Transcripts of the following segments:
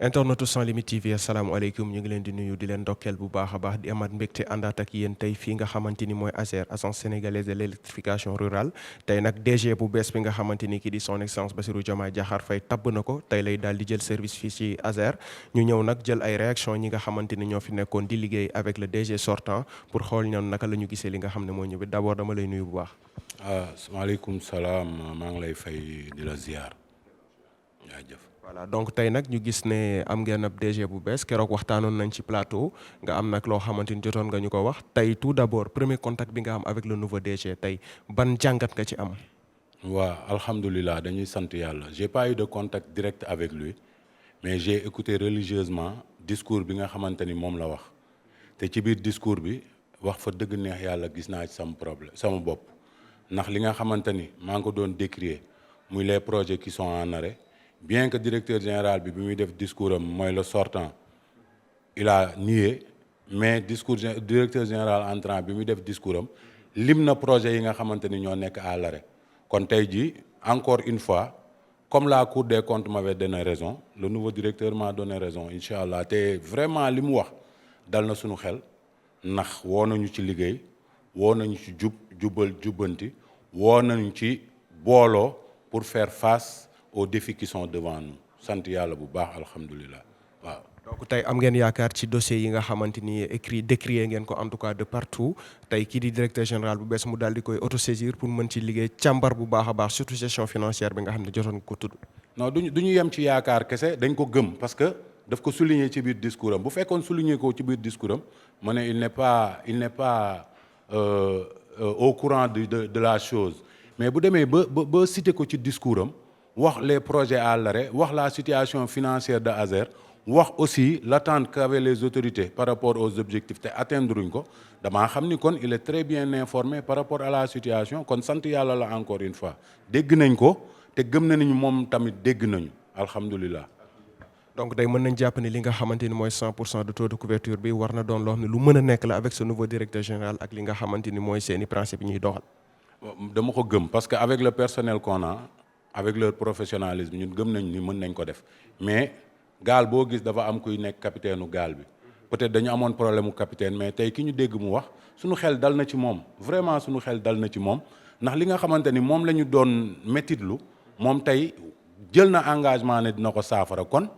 internetu Sans Limites TV asalaamaaleykum ñu ngi leen di nuyu di leen ndokkeel bu baax a baax di amaat mbégte àndaat ak yéen tey fii nga xamante ni mooy ASER agence sénégalaise de l' électrification rurale tey nag DG bu bees bi nga xamante ni kii di son excellence Bassirou Diomaye Diakhar Faye tabb na ko tey lay daal di jël service fii ci ASER ñu ñëw nag jël ay réaction ñi nga xamante ni ñoo fi nekkoon di liggéey avec le DG sortant pour xool ñoom naka la ñu gisee li nga xam ne moo ñëw d' abord dama lay nuyu bu baax. asalaamaaleykum salaam maa ngi lay fay di la ziar jaajëf. voilà donc tey nag ñu gis ne am ngeen ab DG bu bees keroog waxtaanoon nañ ci plateau nga am nag loo xamante ni jotoon nga ñu ko wax tey tout d'abord premier contact bi nga am avec le nouveau DG tey ban jàngat nga ci am. waaw alhamdulilah dañuy sant yàlla j'ai pas eu de contact direct avec lui mais j'ai écouté religieusement discours bi nga xamante ni moom la wax te ci biir discours bi wax fa dëgg neex yàlla gis naa ci sama bopp ndax li nga xamante ni maa ngi ko doon décrier muy les projets qui sont en arrêt. Bien que directeur général bi muy def discours am mooy le sortant il a nié mais directeur général entrant bi muy def discours am lim na projet yi nga xamante ni ñoo nekk à l'arrêt kon tey jii encore une fois comme la Cour des comptes m'avait donné raison le nouveau directeur m'a donné raison incha allah te vraiment li mu wax dal na suñu xel ndax woo nañu ci liggéey woo nañu ci jubbanti woo nañu ci booloo pour faire face aux défis qui sont devant nous sant yàlla bu baax alhamdulilah waaw. donc tey am ngeen yaakaar ci dossier yi nga xamante ni décrié ngeen ko en tout cas de partout tey kii di directeur général bu bees mu daal di koy autosaisir pour mën ci liggéey càmbar bu baax a baax surtout gestion financière bi nga xam ne jotoon ko tudd. non du ñu yem ci yaakaar kese dañ ko gëm parce que daf ko souligner ci biir discours am bu fekkoon souligner ko ci biir discours am ma ne il n'est pas au courant de la chose mais bu demee ba citer ko ci discours am. wax les projets à l'arrêt wax la situation financière de ASER wax aussi l'attente qu'avaient les autorités par rapport aux objectifs te atteindre uñ ko damaa xam ni kon il est très bien informé par rapport à la situation kon sant yàlla la encore une fois dégg nañ ko te gëm nañu moom tamit dégg nañu alhamdulilah. donc day mën nañ jàpp ne li nga xamante ni mooy 100% de taux de couverture bi war na doon loo xam ne lu mën a nekk la avec ce nouveau directeur général ak li nga xamante ni mooy seeni principe yi ñuy doxal. dama ko gëm parce que avec le personnel qu'on a avec leur professionnalisme ñun gëm nañ ni mën nañ ko def mais gaal boo gis dafa am kuy nekk capitaine u gaal bi peut-être dañu amoon problème mu capitaine mais tey ki ñu dégg mu wax suñu xel dal na ci moom vraiment suñu xel dal na ci moom ndax li nga xamante ni moom la ñu doon métitlu moom tey jël na engagement ne dina ko saafara kon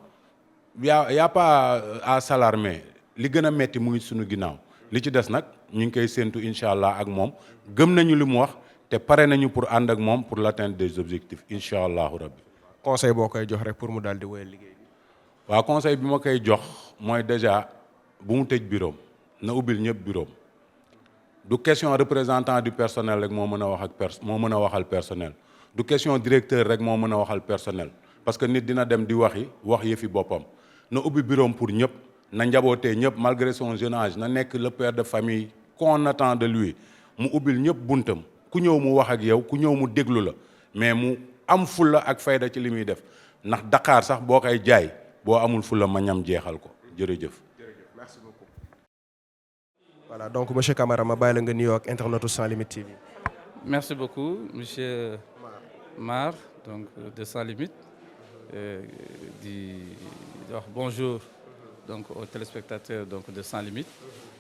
y a pas à s'alarmer li gën a metti mu ngi suñu ginnaaw li ci des nag ñu ngi koy séentu incha allah ak moom gëm nañu li mu wax te pare nañu pour ànd ak moom pour l'atteinte des objectifs incha allahu rabbi. conseil boo koy jox rek pour mu daal di wéyal liggéey bi. waaw conseil bi ma koy jox mooy déjà bu mu tëj bureau na ubbil ñëpp bureau du question représentant du personnel rek moo mën a wax ak moo mën a waxal personnel du question directeur rek moo mën a waxal personnel parce que nit dina dem di wax yëfi boppam na ubbi bureau pour ñëpp na njabootee ñëpp malgré son jeune âge na nekk le père de famille qu'on attend de lui mu ubbil ñëpp buntam. ku ñëw mu wax ak yow ku ñëw mu déglu la mais mu am fulla ak fayda ci li muy def ndax Dakar sax boo koy jaay boo amul fulla ma ñam jeexal ko jërëjëf. Merci beaucoup. voilà donc monsieur Camara ma bàyyi la nga nuyoo ak internetu Sans Limites TV. merci beaucoup monsieur Mar donc de Sans Limites di wax bonjour donc aux téléspectateurs donc de Sans Limites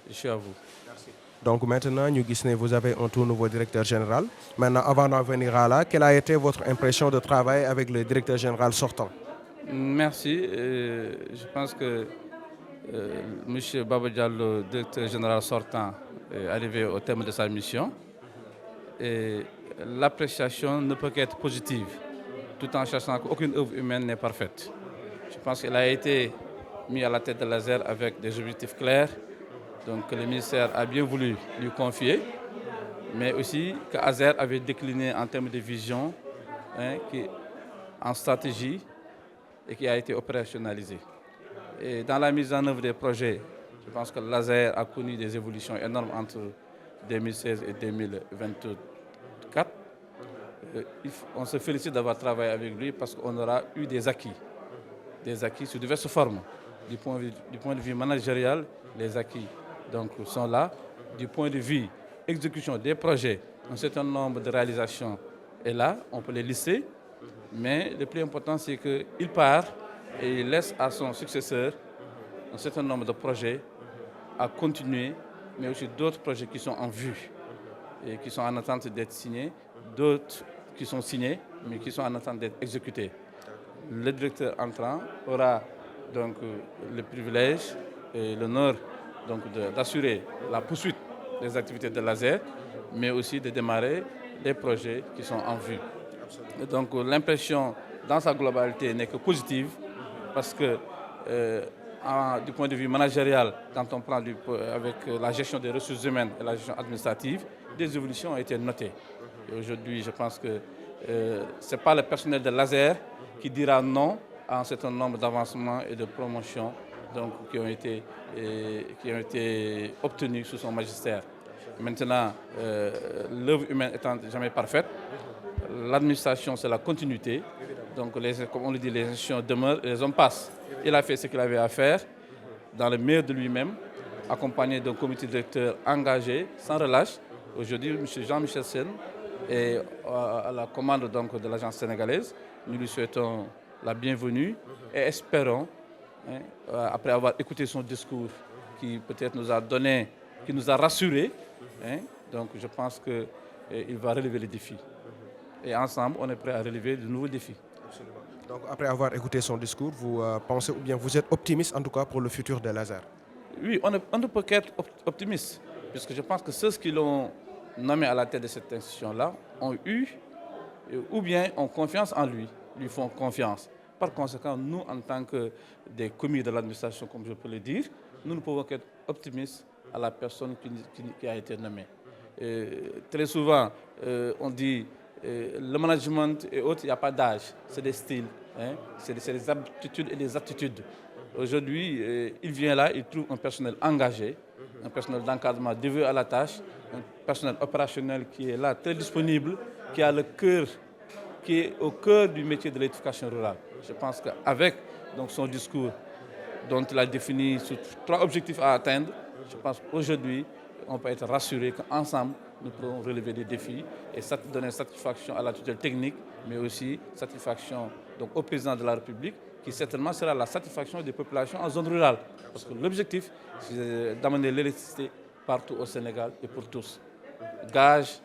je suis à vous. Merci. Donc maintenant, ñu gis ne vous avez un tout nouveau directeur général. Maintenant, avant d'en venir à là, quelle a été votre impression de travailler avec le directeur général sortant? Merci. Je pense que monsieur Baba Diallo, directeur général sortant, est arrivé au terme de sa mission. Et l'appréciation ne peut qu'être positive, tout en sachant qu'aucune œuvre humaine n'est parfaite. Je pense qu'il a été mis à la tête de l'ASER avec des objectifs clairs. Donc le ministère a bien voulu lui confier, mais aussi que ASER avait décliné en termes de vision, en stratégie, et qui a été opérationnalisé. Et dans la mise en œuvre des projets, je pense que l'ASER a connu des évolutions énormes entre 2016 et 2024. On se félicite d'avoir travaillé avec lui parce qu'on aura eu des acquis sous diverses formes. Du point de vue managérial, les acquis donc sont là. Du point de vue exécution des projets, un certain nombre de réalisations est là, on peut les lister, mais le plus important c'est qu'il part et il laisse à son successeur un certain nombre de projets à continuer, mais aussi d'autres projets qui sont en vue et qui sont en attente d'être signés, d'autres qui sont signés, mais qui sont en attente d'être exécutés. Le directeur entrant aura donc le privilège et l'honneur d'assurer la poursuite des activités de l'ASER, mais aussi de démarrer les projets qui sont en vue. Et donc l'impression dans sa globalité n'est que positive parce que du point de vue managérial, quand on prend avec la gestion des ressources humaines et la gestion administrative, des évolutions ont été notées. Et aujourd'hui, je pense que ce n'est pas le personnel de l'ASER qui dira non à un certain nombre d'avancements et de promotions donc, qui ont été obtenus sous son magistère. Maintenant, l'œuvre humaine étant jamais parfaite, l'administration, c'est la continuité. Donc, comme on le dit, les institutions demeurent et les hommes passent. Il a fait ce qu'il avait à faire, dans le meilleur de lui-même, accompagné d'un comité directeur engagé, sans relâche. Aujourd'hui, M. Jean-Michel Sen est à la commande donc, de l'agence sénégalaise. Nous lui souhaitons la bienvenue et espérons, après avoir écouté son discours, qui peut-être nous a donné, qui nous a rassurés, donc je pense qu'il va relever les défis. Et ensemble, on est prêt à relever de nouveaux défis. Absolument. Donc après avoir écouté son discours, vous pensez, ou bien vous êtes optimiste en tout cas pour le futur de l'ASER? Oui, on ne peut qu'être optimiste, puisque je pense que ceux qui l'ont nommé à la tête de cette institution-là ont eu, ou bien ont confiance en lui, lui font confiance. Par conséquent, nous, en tant que des commis de l'administration, comme je peux le dire, nous ne pouvons qu'être optimistes à la personne qui a été nommée. Très souvent, on dit le management et autres, il n'y a pas d'âge, c'est des styles, c'est des aptitudes et des attitudes. Aujourd'hui, il vient là, il trouve un personnel engagé, un personnel d'encadrement dévoué à la tâche, un personnel opérationnel qui est là, très disponible, qui a le cœur, qui est au cœur du métier de l'éducation rurale. Je pense qu'avec son discours, dont il a défini sur 3 objectifs à atteindre, je pense qu'aujourd'hui, on peut être rassuré qu'ensemble, nous pourrons relever des défis et donner satisfaction à la tutelle technique, mais aussi satisfaction donc, au président de la République, qui certainement sera la satisfaction des populations en zone rurale. Parce que l'objectif, c'est d'amener l'électricité partout au Sénégal et pour tous. Gage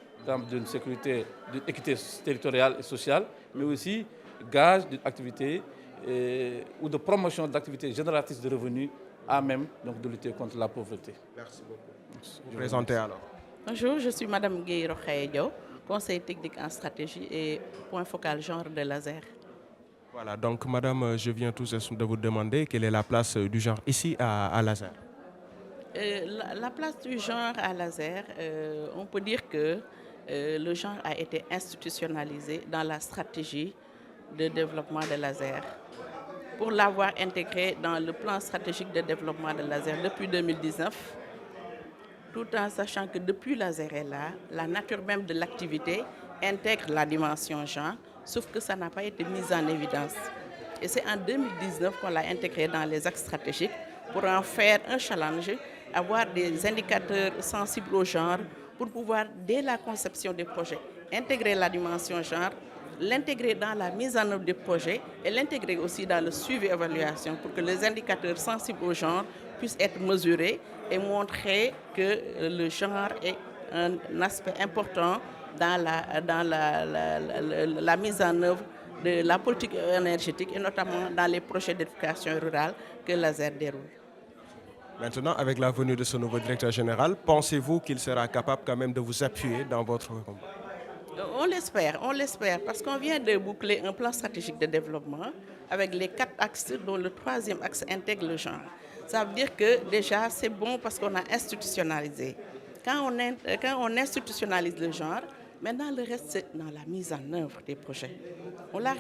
d'une sécurité, d'une équité territoriale et sociale, mais aussi gage d'une activité ou de promotion d'activités génératrices de revenus à même donc, de lutter contre la pauvreté. Merci beaucoup. Vous présentez alors. Bonjour, je suis Madame Gueye Rokhaya Diaw, conseil technique en stratégie et point focal genre de l'ASER. Voilà, donc Madame, je viens tout juste de vous demander quelle est la place du genre ici à l'ASER. La place du genre à l'ASER, on peut dire que le genre a été institutionnalisé dans la stratégie de développement de l'ASER. Pour l'avoir intégré dans le plan stratégique de développement de l'ASER depuis 2019, tout en sachant que depuis l'ASER est là, la nature même de l'activité intègre la dimension genre, sauf que ça n'a pas été mis en évidence. Et c'est en 2019 qu'on l'a intégré dans les axes stratégiques pour en faire un challenge, avoir des indicateurs sensibles au genre pour pouvoir, dès la conception des projets, intégrer la dimension genre, l'intégrer dans la mise en œuvre des projets et l'intégrer aussi dans le suivi et évaluation pour que les indicateurs sensibles au genre puissent être mesurés et montrer que le genre est un aspect important dans la mise en œuvre de la politique énergétique et notamment dans les projets d'éducation rurale que l'ASER déroule. Maintenant, avec la venue de ce nouveau directeur général, pensez-vous qu'il sera capable quand même de vous appuyer dans votre combat? On l'espère, parce qu'on vient de boucler un plan stratégique de développement avec les 4 axes, dont le 3e axe intègre le genre. Ça veut dire que déjà, c'est bon parce qu'on a institutionnalisé. Quand on institutionnalise le genre, maintenant le reste, c'est dans la mise en œuvre des projets. On l'a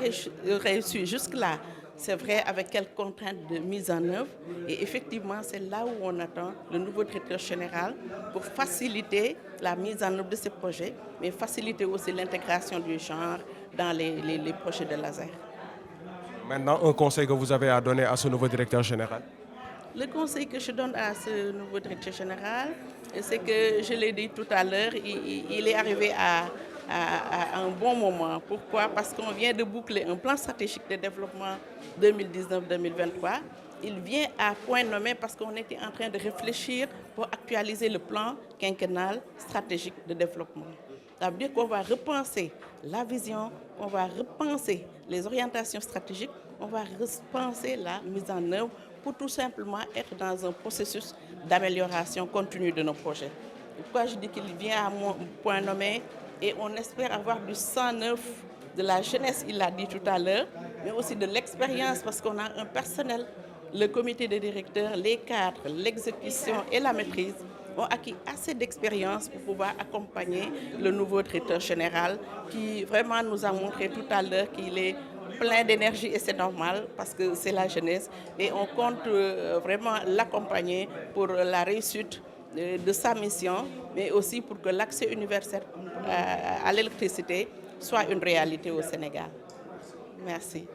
réussi jusque-là, c'est vrai, avec quelques contraintes de mise en œuvre. Et effectivement, c'est là où on attend le nouveau directeur général pour faciliter la mise en œuvre de ces projets, mais faciliter aussi l'intégration du genre dans les projets de l'ASER. Maintenant, un conseil que vous avez à donner à ce nouveau directeur général? Le conseil que je donne à ce nouveau directeur général, c'est que, je l'ai dit tout à l'heure, il est arrivé à à un bon moment. Pourquoi? Parce qu'on vient de boucler un plan stratégique de développement 2019-2023. Il vient à point nommé parce qu'on était en train de réfléchir pour actualiser le plan quinquennal stratégique de développement. Ça veut dire qu'on va repenser la vision, on va repenser les orientations stratégiques, on va repenser la mise en œuvre pour tout simplement être dans un processus d'amélioration continue de nos projets. Pourquoi je dis qu'il vient à mon point nommé et on espère avoir du sang neuf, de la jeunesse, il l'a dit tout à l'heure, mais aussi de l'expérience parce qu'on a un personnel, le comité de directeurs, les cadres, l'exécution et la maîtrise ont acquis assez d'expérience pour pouvoir accompagner le nouveau directeur général qui vraiment nous a montré tout à l'heure qu'il est plein d'énergie et c'est normal parce que c'est la jeunesse et on compte vraiment l'accompagner pour la réussite de sa mission, mais aussi pour que l'accès universel à l'électricité soit une réalité au Sénégal. Merci.